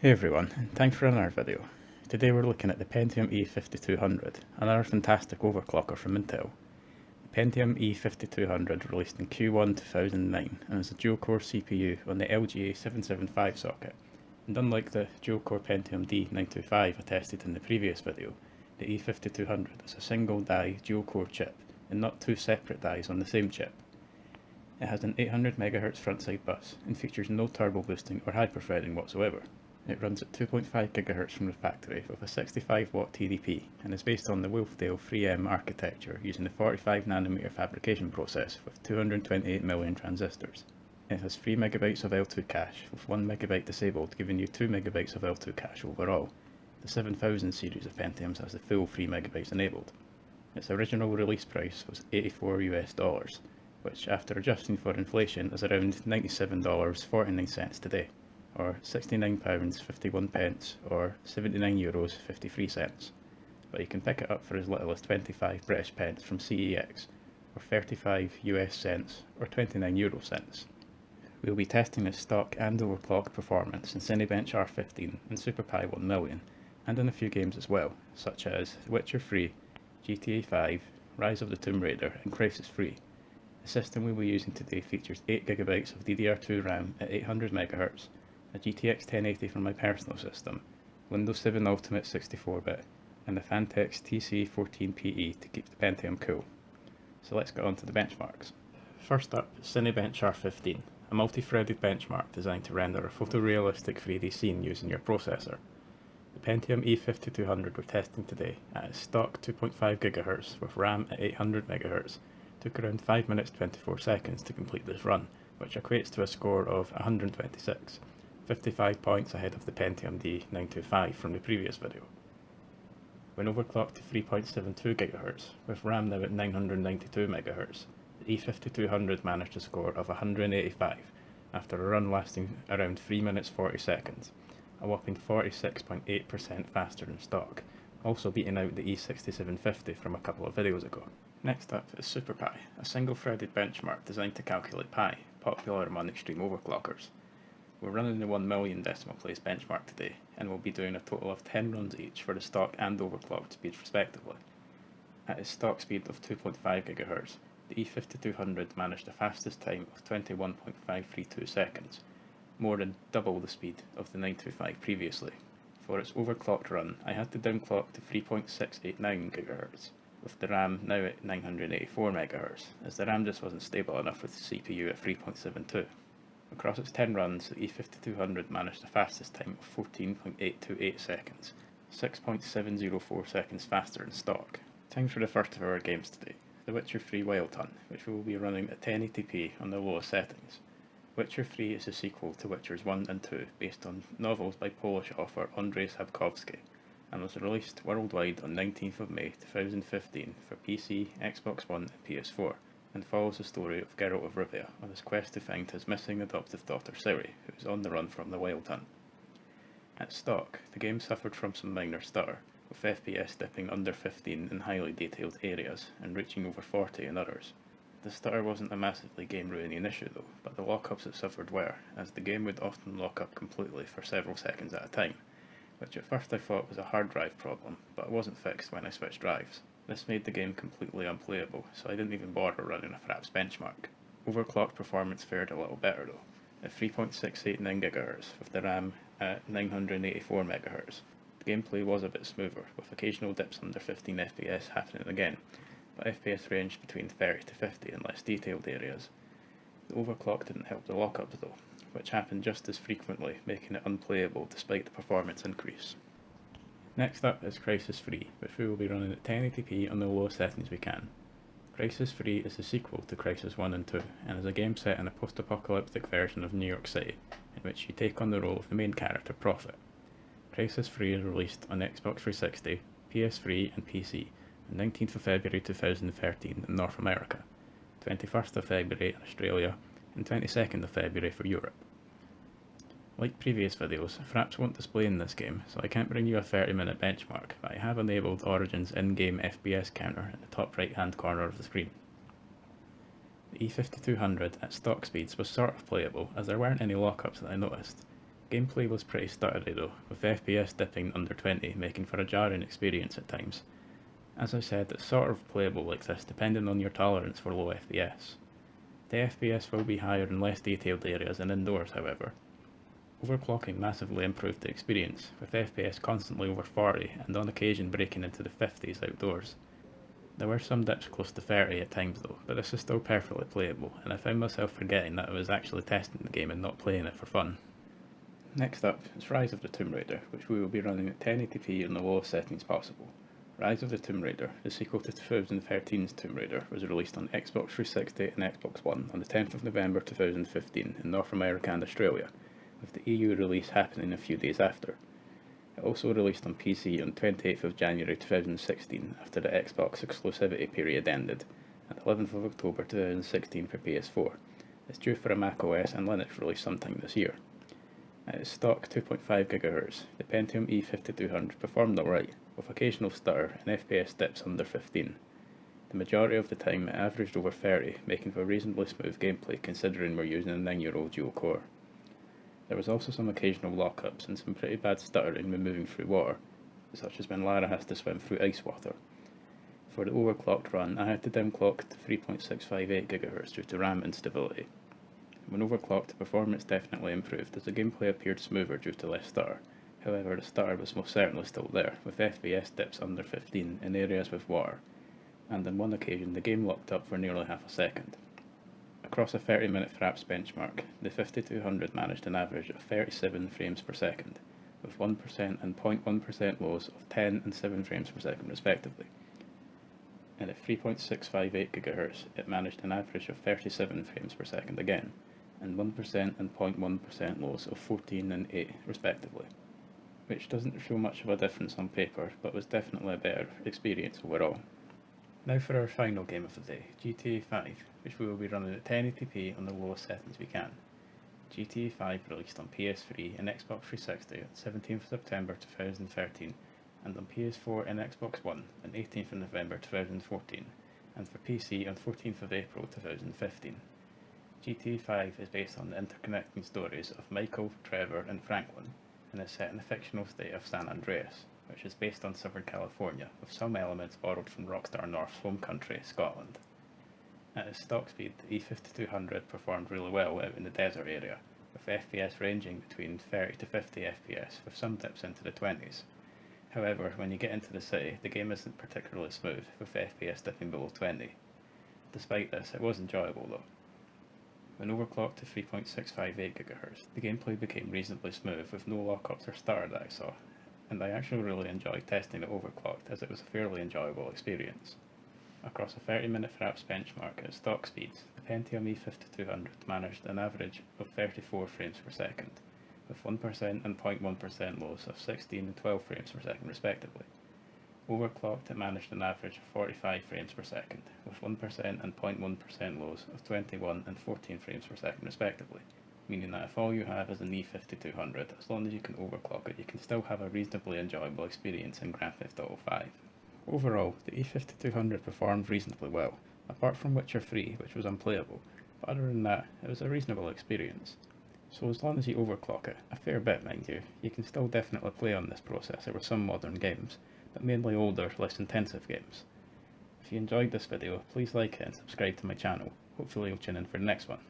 Hey everyone, and thanks for another video. Today we're looking at the Pentium E5200, another fantastic overclocker from Intel. The Pentium E5200 released in Q1 2009 and is a dual-core CPU on the LGA 775 socket, and unlike the dual-core Pentium D925 I tested in the previous video, the E5200 is a single-die dual-core chip and not two separate dies on the same chip. It has an 800 MHz front-side bus and features no turbo boosting or hyperthreading whatsoever. It runs at 2.5 GHz from the factory with a 65W TDP and is based on the Wolfdale 3M architecture using the 45nm fabrication process with 228 million transistors. It has 3 MB of L2 cache with 1 MB disabled, giving you 2 MB of L2 cache overall. The 7000 series of Pentiums has the full 3 MB enabled. Its original release price was $84 US, which after adjusting for inflation is around $97.49 today, or £69.51 or €79.53, but you can pick it up for as little as 25 British pence from CEX, or 35 US cents or 29 euro cents. We'll be testing its stock and overclocked performance in Cinebench R15 and SuperPi 1 million, and in a few games as well, such as The Witcher 3, GTA 5, Rise of the Tomb Raider and Crysis 3. The system we'll be using today features 8GB of DDR2 RAM at 800 MHz, a GTX 1080 from my personal system, Windows 7 Ultimate 64-bit, and the Phanteks TC14PE to keep the Pentium cool. So let's get on to the benchmarks. First up is Cinebench R15, a multi-threaded benchmark designed to render a photorealistic 3D scene using your processor. The Pentium E5200 we're testing today at its stock 2.5 GHz with RAM at 800 MHz took around 5 minutes 24 seconds to complete this run, which equates to a score of 126. 55 points ahead of the Pentium D925 from the previous video. When overclocked to 3.72 GHz, with RAM now at 992 MHz, the E5200 managed a score of 185 after a run lasting around 3 minutes 40 seconds, a whopping 46.8% faster than stock, also beating out the E6750 from a couple of videos ago. Next up is SuperPi, a single-threaded benchmark designed to calculate pi, popular among extreme overclockers. We're running the 1 million decimal place benchmark today, and we'll be doing a total of 10 runs each for the stock and overclocked speeds respectively. At its stock speed of 2.5 GHz, the E5200 managed the fastest time of 21.532 seconds, more than double the speed of the 925 previously. For its overclocked run, I had to downclock to 3.689 GHz, with the RAM now at 984 MHz, as the RAM just wasn't stable enough with the CPU at 3.72. Across its 10 runs, the E5200 managed the fastest time of 14.828 seconds, 6.704 seconds faster than stock. Time for the first of our games today, The Witcher 3 Wild Hunt, which we will be running at 1080p on the lowest settings. Witcher 3 is a sequel to Witchers 1 and 2 based on novels by Polish author Andrzej Sapkowski, and was released worldwide on 19th of May 2015 for PC, Xbox One and PS4. And follows the story of Geralt of Rivia on his quest to find his missing adoptive daughter Ciri, who is on the run from the Wild Hunt. At stock, the game suffered from some minor stutter, with FPS dipping under 15 in highly detailed areas and reaching over 40 in others. The stutter wasn't a massively game-ruining issue though, but the lockups it suffered were, as the game would often lock up completely for several seconds at a time, which at first I thought was a hard drive problem, but it wasn't fixed when I switched drives. This made the game completely unplayable, so I didn't even bother running a Fraps benchmark. Overclocked performance fared a little better though, at 3.689 GHz with the RAM at 984 MHz. The gameplay was a bit smoother, with occasional dips under 15 FPS happening again, but FPS ranged between 30 to 50 in less detailed areas. The overclock didn't help the lockups though, which happened just as frequently, making it unplayable despite the performance increase. Next up is Crysis 3, which we will be running at 1080p on the lowest settings we can. Crysis 3 is the sequel to Crysis 1 and 2, and is a game set in a post-apocalyptic version of New York City, in which you take on the role of the main character, Prophet. Crysis 3 is released on Xbox 360, PS3 and PC on 19th of February 2013 in North America, 21st of February in Australia, and 22nd of February for Europe. Like previous videos, Fraps won't display in this game, so I can't bring you a 30-minute benchmark, but I have enabled Origin's in-game FPS counter in the top right-hand corner of the screen. The E5200 at stock speeds was sort of playable, as there weren't any lockups that I noticed. Gameplay was pretty stuttery though, with FPS dipping under 20 making for a jarring experience at times. As I said, it's sort of playable like this depending on your tolerance for low FPS. The FPS will be higher in less detailed areas and indoors however. Overclocking massively improved the experience, with FPS constantly over 40 and on occasion breaking into the 50s outdoors. There were some dips close to 30 at times though, but this is still perfectly playable, and I found myself forgetting that I was actually testing the game and not playing it for fun. Next up is Rise of the Tomb Raider, which we will be running at 1080p in the lowest settings possible. Rise of the Tomb Raider, the sequel to 2013's Tomb Raider, was released on Xbox 360 and Xbox One on the 10th of November 2015 in North America and Australia, with the EU release happening a few days after. It also released on PC on 28th of January 2016 after the Xbox exclusivity period ended, and 11th of October 2016 for PS4. It's due for a macOS and Linux release sometime this year. At its stock 2.5 GHz, the Pentium E5200 performed alright, with occasional stutter and FPS dips under 15. The majority of the time it averaged over 30, making for reasonably smooth gameplay considering we're using a 9-year-old dual core. There was also some occasional lockups and some pretty bad stuttering when moving through water, such as when Lara has to swim through ice water. For the overclocked run, I had to downclock to 3.658 GHz due to RAM instability. When overclocked, the performance definitely improved as the gameplay appeared smoother due to less stutter. However, the stutter was most certainly still there, with FPS dips under 15 in areas with water, and on one occasion the game locked up for nearly half a second. Across a 30-minute fraps benchmark, the 5200 managed an average of 37 frames per second, with 1% and 0.1% lows of 10 and 7 frames per second respectively. And at 3.658 GHz, it managed an average of 37 frames per second again, and 1% and 0.1% lows of 14 and 8 respectively, which doesn't show much of a difference on paper, but was definitely a better experience overall. Now for our final game of the day, GTA 5, which we will be running at 1080p on the lowest settings we can. GTA 5 released on PS3 and Xbox 360 on 17th September 2013, and on PS4 and Xbox One on 18th of November 2014, and for PC on 14th of April 2015. GTA 5 is based on the interconnecting stories of Michael, Trevor and Franklin, and is set in the fictional state of San Andreas, which is based on Southern California, with some elements borrowed from Rockstar North's home country, Scotland. At its stock speed, the E5200 performed really well out in the desert area, with FPS ranging between 30 to 50 FPS, with some dips into the 20s. However, when you get into the city, the game isn't particularly smooth, with FPS dipping below 20. Despite this, it was enjoyable though. When overclocked to 3.658 GHz, the gameplay became reasonably smooth with no lockups or stutter that I saw, and I actually really enjoyed testing it overclocked as it was a fairly enjoyable experience. Across a 30-minute fraps benchmark at stock speeds, the Pentium E5200 managed an average of 34 frames per second, with 1% and 0.1% lows of 16 and 12 frames per second respectively. Overclocked, it managed an average of 45 frames per second, with 1% and 0.1% lows of 21 and 14 frames per second respectively, meaning that if all you have is an E5200, as long as you can overclock it, you can still have a reasonably enjoyable experience in Grand Theft Auto 5. Overall, the E5200 performed reasonably well, apart from Witcher 3, which was unplayable, but other than that, it was a reasonable experience. So as long as you overclock it, a fair bit mind you can still definitely play on this processor with some modern games, but mainly older, less intensive games. If you enjoyed this video, please like it and subscribe to my channel. Hopefully you'll tune in for the next one.